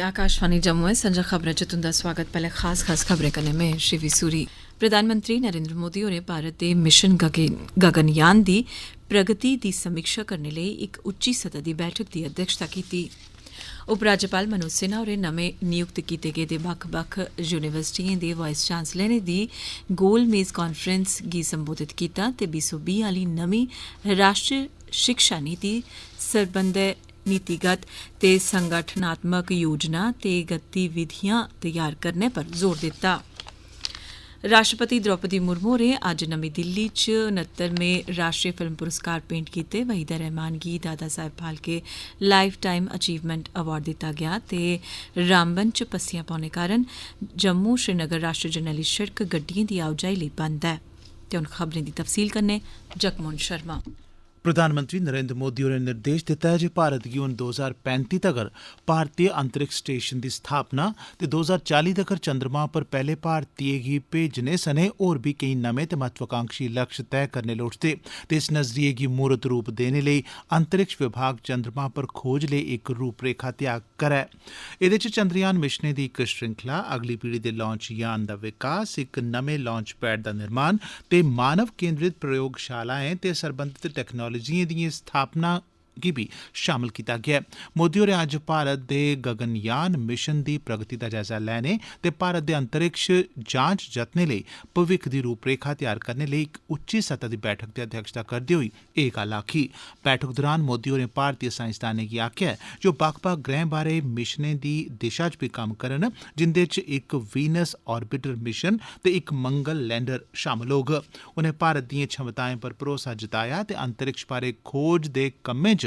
आकाशवाणी जम्मू है संजा खबरें च तुंदा स्वागत। पहले खास खबरें कन्नै में शिवी सूरी। प्रधानमंत्री नरेंद्र मोदी होरें भारत दे मिशन गगनयान दी प्रगति दी समीक्षा करने लेई इक उच्ची सतह दी बैठक दी अध्यक्षता कीती। उपराज्यपाल मनोज सिन्हा होरें नमें नियुक्त कीते गेदे बक्ख-बक्ख यूनिवर्सिटिएं दे वाइस चांसलरें दी गोल मेज कांफ्रेंस गी संबोधित कीता ते 2020 आह्ली नमीं राष्ट्रीय शिक्षा नीति सरबंधै नीतिगत ते संगठनात्मक योजना ते गतिविधियां तैयार करने पर जोर दित्ता। राष्ट्रपति द्रौपदी मुर्मू होरें अज्ज नमीं दिल्ली च 69वें राष्ट्रीय फिल्म पुरस्कार भेंट कीते। वहीदा रहमान गी Dada Saheb Phalke lifetime achievement award दित्ता गेआ ते रामबन च पस्सियां पौने कारण जम्मू श्रीनगर राष्ट्रीय जरनैली शिड़क गड्डिएं दी आओजाई लेई बंद ऐ। ते हुण खबरें दी तफसील कन्नै जगमोहन शर्मा। प्रधानमंत्री नरेंद्र मोदी होरें निर्देश दिता है जे भारत गी हून 2035 तगर भारतीय अंतरिक्ष स्टेशन दी स्थापना ते 2040 तगर चंद्रमा पर पैहले भारतीय गी भेजने सने होर भी केई नमें ते महत्वाकांक्षी लक्ष्य तय करने लोड़चदे ते इस नजरिए गी मूरत रूप देने लेई अंतरिक्ष विभाग चंद्रमा पर खोज लेई इक रूपरेखा तैयार करै। एह्दे च चंद्रयान मिशनें दी इक श्रृंखला, अगली पीढ़ी दे लांच यान दा विकास, इक नमें लांच पैड दा निर्माण ते मानव केंद्रित प्रयोगशालाएं ते सरबंधित टेक्नोलॉजिएं दी स्थापना गी भी शामिल किया गया। मोदी होरें अज्ज भारत दे गगनयान मिशन दी प्रगति दा जायजा लैने ते भारत दे अंतरिक्ष जांच जतनें लेई भविक्ख दी रूपरेखा तैयार करने लेई इक उच्ची सतह दी बैठक दी अध्यक्षता करदे होई एह् गल्ल आखी। बैठक दौरान मोदी होरें भारतीय साइंसदानें गी आखेआ जे ओह् बक्ख-बक्ख ग्रैहें बारै मिशनें दी दिशा च भी कम्म करन, जिंदे च इक वीनस ऑर्बिटर मिशन ते इक मंगल लैंडर शामिल होग। उनें भारत दिएं क्षमताएं पर भरोसा जताया ते अंतरिक्ष बारै खोज दे कम्में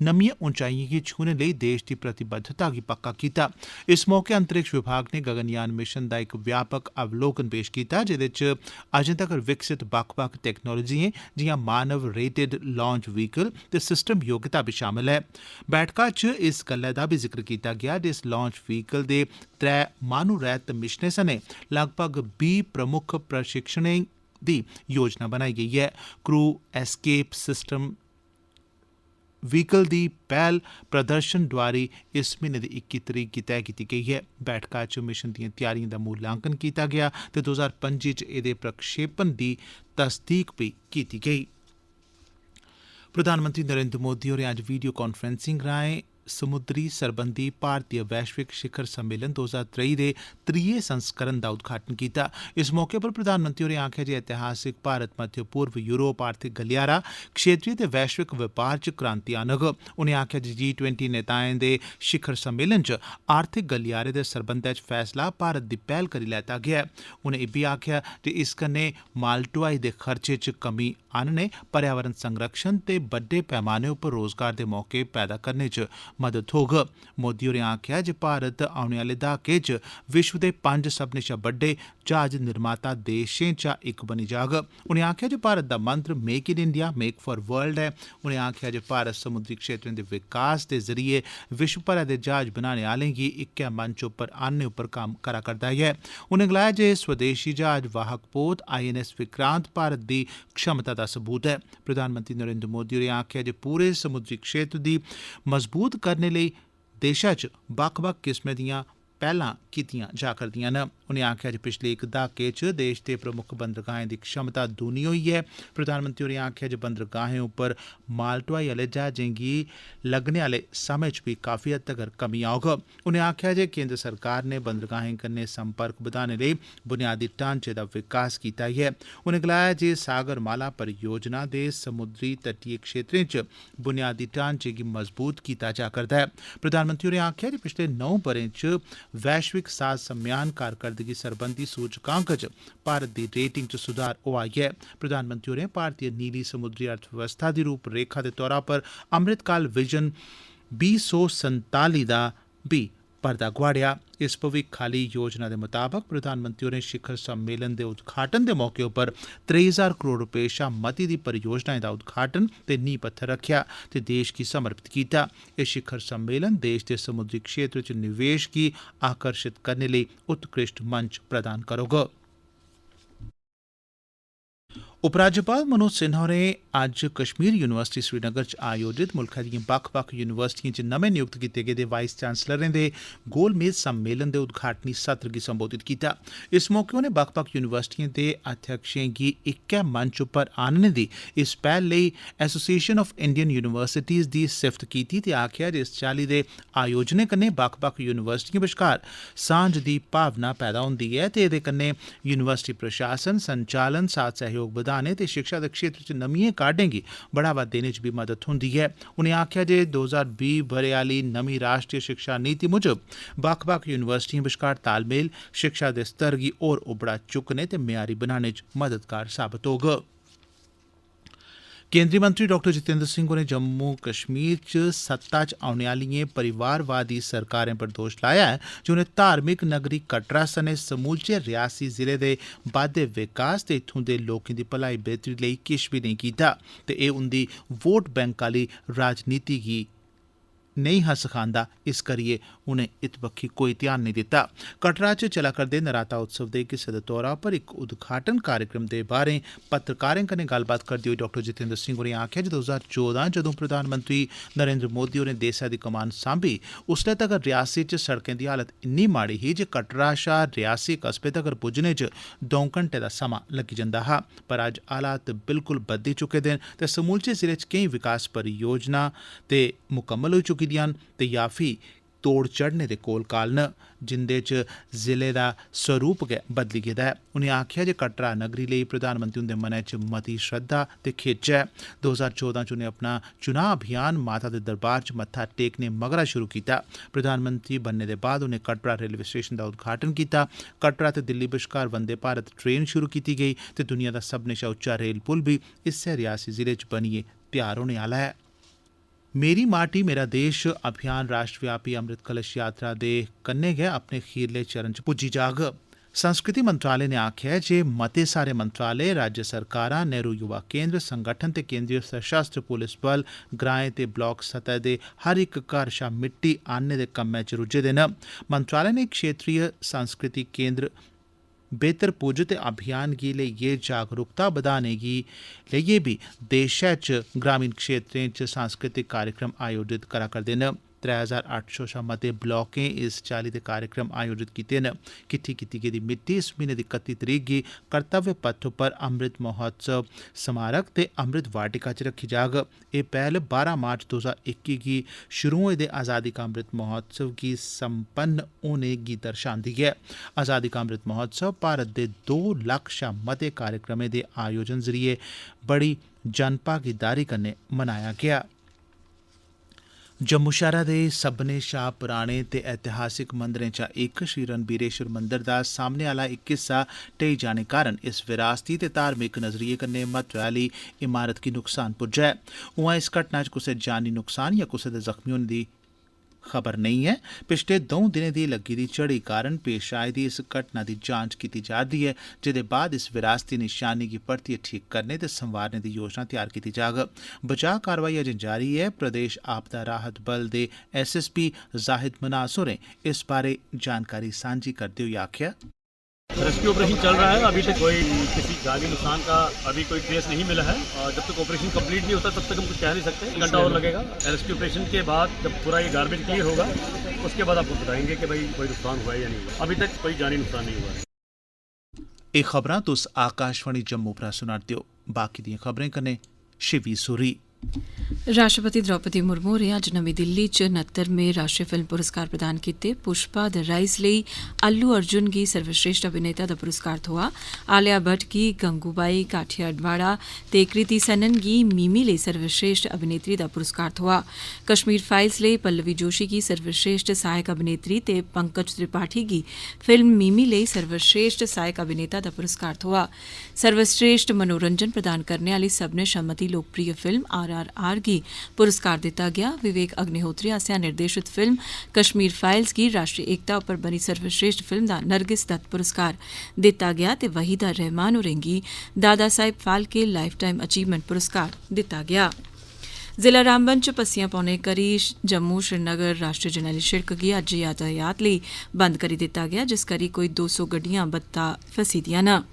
नमियां ऊंचाइयें गी छूने लेई देश दी प्रतिबद्धता गी पक्का कीता। इस मौके अंतरिक्ष विभाग ने गगनयान मिशन दा इक व्यापक अवलोकन पेश कीता, जेह्दे च अजें तगर विकसित बक्ख-बक्ख टेक्नोलॉजिएं जि'यां मानव रेटेड लांच व्हीकल ते सिस्टम योग्यता भी शामिल ऐ। बैठका च इस गल्लै दा भी जिक्र कीता गेआ जे इस लांच व्हीकल दे 3 माह्नू रैह्त मिशनें सने लगभग 20 प्रमुख प्रशिक्षणें दी योजना बनाई गेई है। क्रू एस्केप सिस्टम व्हीकल दी पैह्ल प्रदर्शन डोआरी इस म्हीने दी 21 तरीक गी तय कीती गेई है। बैठका च मिशन दिएं त्यारियें दा मूल्यांकन कीता गेआ ते 2025 च एह्दे प्रक्षेपण दी तसदीक भी कीती गेई। प्रधानमंत्री नरेंद्र मोदी होरें अज्ज वीडियो कांफ्रेंसिंग राएं समुद्री सरबंधी भारतीय वैश्विक शिखर सम्मेलन 2023 दे 3 संस्करण दा उद्घाटन कीता। इस मौके पर प्रधानमंत्री होरें आखेआ जे ऐतिहासिक भारत मध्य पूर्व यूरोप आर्थिक गलियारा क्षेत्रीय ते वैश्विक व्यापार च क्रांति आनग। उनें आखेआ जे G20 नेताएं दे शिखर सम्मेलन च आर्थिक गलियारे दे सरबंधै च फैसला भारत दी पैह्ल करी लैता गेआ ऐ। उनें इब्बी आखेआ जे इस कन्नै माल ढुआई दे खर्चे च कमी आनने, पर्यावरण संरक्षण ते बड्डे पैमाने उप्पर रोजगार दे मौके पैदा करने च मदद होग। मोदी होरें आखेआ जे भारत औने आह्ले दहाके च विश्व दे 5 सभनें शा बड्डे जहाज निर्माता देशें चा इक बनी जाग। उनें आखेआ जे भारत दा मंत्र make in India, make for world ऐ। उनें आखेआ जे भारत समुद्री क्षेत्रें दे विकास दे जरिए विश्व भरै दे जहाज बनाने आह्लें गी इक्कै मंच उप्पर आह्नने उप्पर कम्म करा करदा ऐ। उनें गलाया जे स्वदेशी जहाज वाहक पोत INS विक्रांत भारत दी क्षमता दा सबूत ऐ। प्रधानमंत्री नरेंद्र मोदी होरें आखेआ जे पूरे समुद्री क्षेत्र दी मजबूत करने लेई देशा च बक्ख-बक्ख किस्में दियां पैह्लां कीतियां जा करदियां न। उनें आखेआ जे पिछले इक दहाके च देश दे प्रमुख बंदरगाहें दी क्षमता दूनी होई ऐ। प्रधानमंत्री होरें आखेआ जे बंदरगाहें उप्पर माल ढुआई आह्ले जहाजें गी लग्गने आह्ले समें च भी काफी हद तगर कमी औग। उनें आखेआ जे केंद्र सरकार ने बंदरगाहें कन्नै संपर्क बधाने लेई बुनियादी ढांचे दा विकास कीता ऐ। उनें गलाया जे सागरमाला परियोजना दे समुद्री तटीय क्षेत्रें च बुनियादी ढांचे गी मजबूत कीता जा करदा ऐ। प्रधानमंत्री होरें आखेआ जे पिछले 9 ब'रें च वैश्विक साज सम्यान कारकरदगी सरबंधी सूचकांक च भारत दी रेटिंग च सुधार होआ ऐ। प्रधानमंत्री होरें भारतीय नीली समुद्री अर्थव्यवस्था दी रूपरेखा दे तौरा पर अमृतकाल विजन 2047 दा भी पर्दा गुआड़ेआ। इस भविक्ख आह्ली योजना दे मुताबक प्रधानमंत्री होरें शिखर सम्मेलन दे उद्घाटन दे मौके उप्पर 3000 करोड़ रपेऽ शा मती दी परियोजनाएं दा उद्घाटन ते नींह पत्थर रखेआ ते देश गी समर्पित कीता। एह् शिखर सम्मेलन देश दे समुद्री क्षेत्र च निवेश गी आकर्षित करने लेई उत्कृष्ट मंच प्रदान करोग। उपराज्यपाल मनोज सिन्हा होरें अज्ज कश्मीर यूनिवर्सिटी श्रीनगर च आयोजित मुल्खै दियें बक्ख-बक्ख यूनिवर्सिटियें च नमें नियुक्त कीते गेदे वाइस चांसलरें दे गोलमेज सम्मेलन दे उद्घाटनी सत्र गी संबोधित कीता। इस मौके उनें बक्ख-बक्ख यूनिवर्सिटियें दे अध्यक्षें गी इक्कै मंच उप्पर आनने दी इस पैह्ल लेई एसोसिएशन ऑफ इंडियन यूनिवर्सिटीज़ दी सिफ्त कीती ते आखेआ जे इस चाल्ली दे आयोजनें कन्नै बक्ख-बक्ख यूनिवर्सिटियें बश्कार सांझ दी भावना पैदा होंदी ऐ ते एह्दे कन्नै यूनिवर्सिटी प्रशासन, संचालन, साथ सहयोग बधाने ते शिक्षा दे क्षेत्र च नमियें काह्डें गी बढ़ावा देने च भी मदद थ्होंदी ऐ। उनें आखेआ जे 2020 ब'रे आह्ली नमीं राष्ट्रीय शिक्षा नीति मुजब बक्ख-बक्ख यूनिवर्सिटियें बश्कार तालमेल शिक्षा दे स्तर गी होर उबड़ा चुक्कने ते म्यारी बनाने च मददगार साबत होग। केंद्रीय मंत्री डॉ जितेंद्र सिंह होरें जम्मू कश्मीर च सत्ता च औने आह्लियें परिवारवादी सरकारें पर दोश लाया ऐ जे उनें धार्मिक नगरी कटरा सने समूलचे रियासी जिले दे बाद्धे विकास ते इत्थूं दे लोकें दी भलाई बेहतरी लेई किश बी नेईं कीता ते एह् उंदी वोट बैंक आह्ली राजनीति गी नेईं हा सखांदा, इस करियै उनें इत बक्खी कोई ध्यान नेईं दित्ता। कटरा च चला करदे नराता उत्सव दे हिस्से दे तौरा पर इक उद्घाटन कार्यक्रम दे बारे पत्रकारें कन्नै गल्लबात करदे होई डॉ जितेंद्र सिंह होरें आखेआ जे 2014 जदूं प्रधानमंत्री नरेंद्र मोदी होरें देसै दी कमान सांभी उसलै तगर रियासी च सड़कें दी हालत इन्नी माड़ी ही जे कटरा शा रियासी कस्बे तगर पुज्जने च 2 घंटे दा समां लग्गी जंदा हा। पर अज्ज हालात बिल्कुल बदली चुके दे न ते समूलचे जिले च केईं विकास परियोजना ते मुकम्मल होई चुकी दियां न ते या फ्ही तोड़ चढ़ने दे कोल काल न, जिंदे च जिले दा स्वरूप गै बदली गेदा ऐ। उनें आखेआ जे कटरा नगरी लेई प्रधानमंत्री हुंदे मनै च मती श्रद्धा ते खिच्च ऐ। 2014 च उनें अपना चुनां अभियान माता दे दरबार च मत्था टेकने मगरा शुरू कीता। प्रधानमंत्री बनने दे बाद उनें कटरा रेलवे स्टेशन दा उद्घाटन कीता। कटरा ते दिल्ली बश्कार वंदे भारत ट्रेन शुरू कीती गेई ते दुनिया दा सभनें शा उच्चा रेल पुल बी इस्सै रियासी जिले च बनियै त्यार होने आह्ला ऐ। मेरी माटी मेरा देश अभियान राष्ट्रव्यापी अमृत कलश यात्रा दे कन्नै गै अपने खीरले चरण च पुज्जी जाग। संस्कृति मंत्रालय ने आखेआ जे मते सारे मंत्रालय, राज्य सरकारां, नेहरू युवा केंद्र, संगठन ते केंद्रीय सशस्त्र पुलिस बल ग्राएं ते ब्लाक सतह दे हर इक घर शा मिट्टी आह्नने दे कम्मै च रुज्झे दे न। मंत्रालय ने क्षेत्रीय संस्कृति केंद्र बेहतर पुज्ज ते अभियान गी लेइयै जागरूकता बधाने गी लेइयै बी देशै च ग्रामीण क्षेत्रें च सांस्कृतिक कार्यक्रम आयोजित करा करदे न। 3800 शा मते ब्लॉकें इस चाल्ली दे कार्यक्रम आयोजित कीते न। किट्ठी कीती गेदी मिट्टी इस म्हीने दी 31 तरीक गी कर्तव्य पथ उप्पर अमृत महोत्सव स्मारक ते अमृत वाटिका च रखी जाग। एह् पैह्ल 12 मार्च 2021 गी शुरू होए दे आज़ादी का अमृत महोत्सव गी संपन्न होने गी दर्शांदी ऐ। आज़ादी का अमृत महोत्सव भारत दे 2 लक्ख शा मते कार्यक्रमें दे आयोजन जरिए बड़ी जनभागीदारी कन्नै मनाया गेआ। जम्मू शैह्रा दे सभनें शा पुराने ते ऐतिहासिक मंदरें चा इक श्री रणबीरेश्वर मंदर दा सामने आह्ला इक हिस्सा ढेई जाने कारण इस विरासती ते धार्मिक नजरिये कन्नै महत्व आह्ली इमारत गी नुकसान पुज्जा ऐ। उआं इस घटना च कुसै जानी नुकसान या कुसै दे जख्मी होने दी खबर नेईं ऐ। पिछले 2 दिनें दी लग्गी दी झड़ी कारण पेश आई दी इस घटना दी जांच कीती जा'रदी ऐ, जेह्दे बाद इस विरासती निशानी गी परतियै ठीक करने ते संवारने दी योजना तैयार कीती जाग। बचाऽ कारवाई अजें जारी ऐ। प्रदेश आपदा राहत बल दे SSP जाहिद मनास होरें इस बारे जानकारी सांझी करदे होई आखेआ, रेस्क्यू ऑपरेशन चल रहा है। अभी तक कोई किसी जानी नुकसान का अभी कोई ट्रेस नहीं मिला है और जब तक ऑपरेशन कंप्लीट नहीं होता तब तक हम कुछ कह नहीं सकते। 1 घंटा और लगेगा। रेस्क्यू ऑपरेशन के बाद जब पूरा ये गार्बेज क्लियर होगा उसके बाद आपको बताएंगे कि भाई कोई नुकसान हुआ है या नहीं हुआ। अभी तक कोई जानी नुकसान नहीं हुआ है। एह् खबरां तुस आकाशवाणी जम्मू परा सुना'रदे हो। बाकी दियां खबरें कन्नै शिवी सूरी। राष्ट्रपति द्रौपदी मुर्मू होरें अज्ज नमीं दिल्ली च 69वें राष्ट्रीय फिल्म पुरस्कार प्रदान कीते। पुष्पा द राइज लेई अल्लू अर्जुन गी सर्वश्रेष्ठ अभिनेता दा पुरस्कार थ्होआ। आलिया भट्ट गी गंगूबाई काठियावाड़ ते कृति सनन गी मिमी लेई सर्वश्रेष्ठ अभिनेत्री दा पुरस्कार थ्होआ। कश्मीर फाइल्स लेई पल्लवी जोशी गी सर्वश्रेष्ठ सहायक अभिनेत्री ते पंकज त्रिपाठी गी फिल्म मिमी लेई सर्वश्रेष्ठ सहायक अभिनेता दा पुरस्कार थ्होआ। सर्वश्रेष्ठ मनोरंजन प्रदान करने आह्ली सभनें शा मती लोकप्रिय फिल्म RRR गी पुरस्कार दित्ता गेआ। विवेक अग्निहोत्री आसेआ निर्देशित फिल्म कश्मीर फाइल्स गी राष्ट्रीय एकता उप्पर बनी सर्वश्रेष्ठ फिल्म दा नरगिस दत्त पुरस्कार दित्ता गेआ ते वहीदा रहमान होरें गी दादा Sahib Phalke lifetime achievement पुरस्कार दित्ता गेआ। जिला रामबन च पस्सियां पौने करी जम्मू श्रीनगर राष्ट्रीय जरनैली शिड़क गी अज्ज यातायात लेई बंद करी दित्ता गेआ, जिस करी कोई 200 गड्डियां बत्ता फसी दियां न।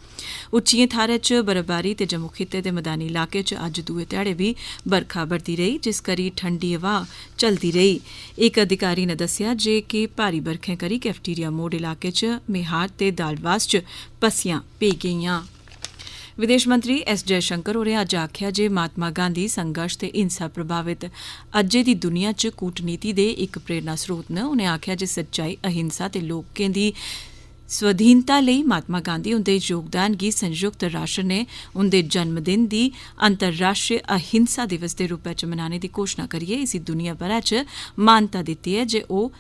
उच्चिएं थाह्रें च बर्फबारी ते जम्मू खित्ते दे मैदानी इलाके च अज्ज दूए ध्याड़े बी बरखा बरदी रेही, जिस करी ठंडी हवा चलदी रेही। इक अधिकारी ने दस्सेआ जे कि भारी बरखें करी कैफेटेरिया मोड़ इलाके च मेहार ते दालवास च पस्सियां पेई गेईआं। विदेश मंत्री एस जयशंकर होरें अज्ज आखेआ जे महात्मा गांधी संघर्ष ते हिंसा प्रभावित अज्जै दी दुनिया च कूटनीति दे इक प्रेरणा स्रोत न। उनें आखेआ जे सच्चाई, अहिंसा ते लोकें दी स्वाधीनता लेई महात्मा गांधी हुंदे योगदान गी संयुक्त राष्ट्र ने उंदे जन्मदिन दी अंतर्राष्ट्रीय अहिंसा दिवस दे रूपै च मनाने दी घोषणा करियै इसी दुनिया भरै च मानता दित्ती ऐ जे ओह्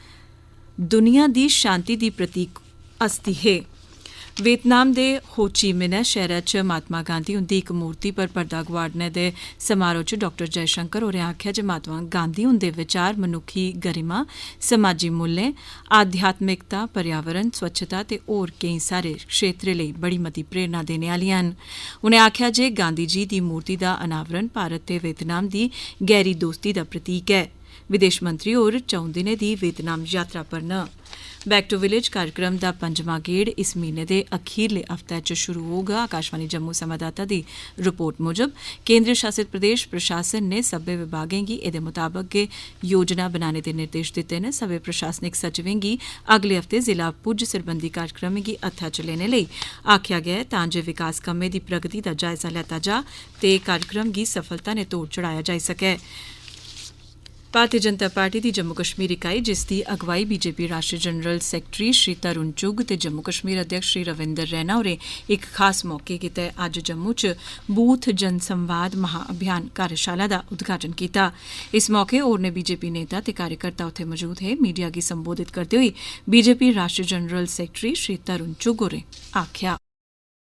दुनिया दी शांति दी प्रतीक हस्ती हे। वियतनाम दे हो ची मिन्ह शैह्रा च महात्मा गांधी हुंदी इक मूर्ति पर पर्दा गुआड़ने दे समारोह च डॉ जयशंकर होरें आखेआ जे महात्मा गांधी हुंदे विचार मनुक्खी गरिमा, समाजी मूल्यें, आध्यात्मिकता, पर्यावरण, स्वच्छता ते होर केईं सारे क्षेत्रें लेई बड़ी मती प्रेरणा देने आह्लियां न। उनें आखेआ जे गांधी जी दी मूर्ति दा अनावरण भारत ते वियतनाम दी गैह्री दोस्ती दा प्रतीक ऐ। विदेश मंत्री होर 4 दिनें दी वियतनाम यात्रा पर न। बैक टू विलेज कार्यक्रम दा 5वां गेड़ इस म्हीने दे अखीरले हफ्ते च शुरू होगा। आकाशवाणी जम्मू संवाददाता दी रिपोर्ट मुजब केंद्र शासित प्रदेश प्रशासन ने सब्बै विभागें गी एह्दे मुताबक गै योजना बनाने दे निर्देश दित्ते न। सब्बै प्रशासनिक सचिवें गी अगले हफ्ते जिला पुज्ज सरबंधी कार्यक्रमें गी हत्था च लैने लेई आखेआ गेआ ऐ तां जे विकास कम्में दी प्रगति दा जायजा लैता जा ते कार्यक्रम गी सफलता ने तोड़ चढ़ाया जाई सकै। भारतीय जनता पार्टी दी जम्मू कश्मीर इकाई, जिसदी अगवाई बीजेपी राष्ट्रीय जनरल सैक्रेटरी श्री तरुण चुग ते जम्मू कश्मीर अध्यक्ष श्री रविंदर रैना होरें इक खास मौके गितै अज्ज जम्मू च बूथ जनसंवाद महाअभियान कार्यशाला दा उद्घाटन कीता। इस मौके होरने बीजेपी नेता ते कार्यकर्ता उत्थे मौजूद हे। मीडिया गी संबोधित करदे होई बीजेपी राष्ट्रीय जनरल सैक्रेटरी श्री तरुण चुग होरें आखेआ,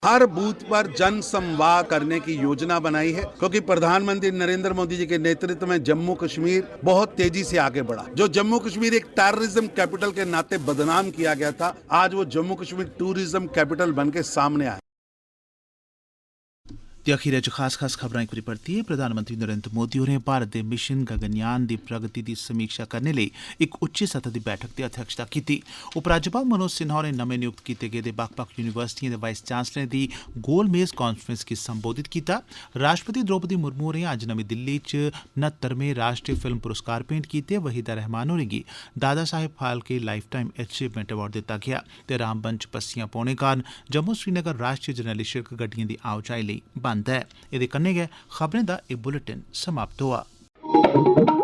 हर बूथ पर जन संवाद करने की योजना बनाई है, क्योंकि प्रधानमंत्री नरेंद्र मोदी जी के नेतृत्व में जम्मू कश्मीर बहुत तेजी से आगे बढ़ा। जो जम्मू कश्मीर एक टेररिज्म कैपिटल के नाते बदनाम किया गया था, आज वो जम्मू कश्मीर टूरिज्म कैपिटल बन के सामने आया। ते अखीरै च खास खबरां इक बारी परतियै प्रधानमंत्री नरेंद्र मोदी होरें भारत दे मिशन गगनयान दी प्रगति दी समीक्षा करने लेई इक उच्ची सतह दी बैठक दी अध्यक्षता कीती। उपराज्यपाल मनोज सिन्हा होरें नमें नियुक्त कीते गेदे बक्ख-बक्ख यूनिवर्सिटिएं दे वाइस चांसलरें दी गोल मेज कांफ्रेंस गी संबोधित कीता। राष्ट्रपति द्रौपदी मुर्मू होरें अज्ज नमीं दिल्ली च 69वें राष्ट्रीय फिल्म पुरस्कार भेंट कीते। वहीदा रहमान होरें गी Dada Saheb Phalke lifetime achievement award दित्ता गेआ ते रामबन च पस्सियां पौने कारण जम्मू श्रीनगर राष्ट्रीय जरनैली शिड़क गड्डिएं दी आओजाई लेई बंद ऐ। एह्दे कन्नै गै खबरें दा एह् बुलेटिन समाप्त होआ।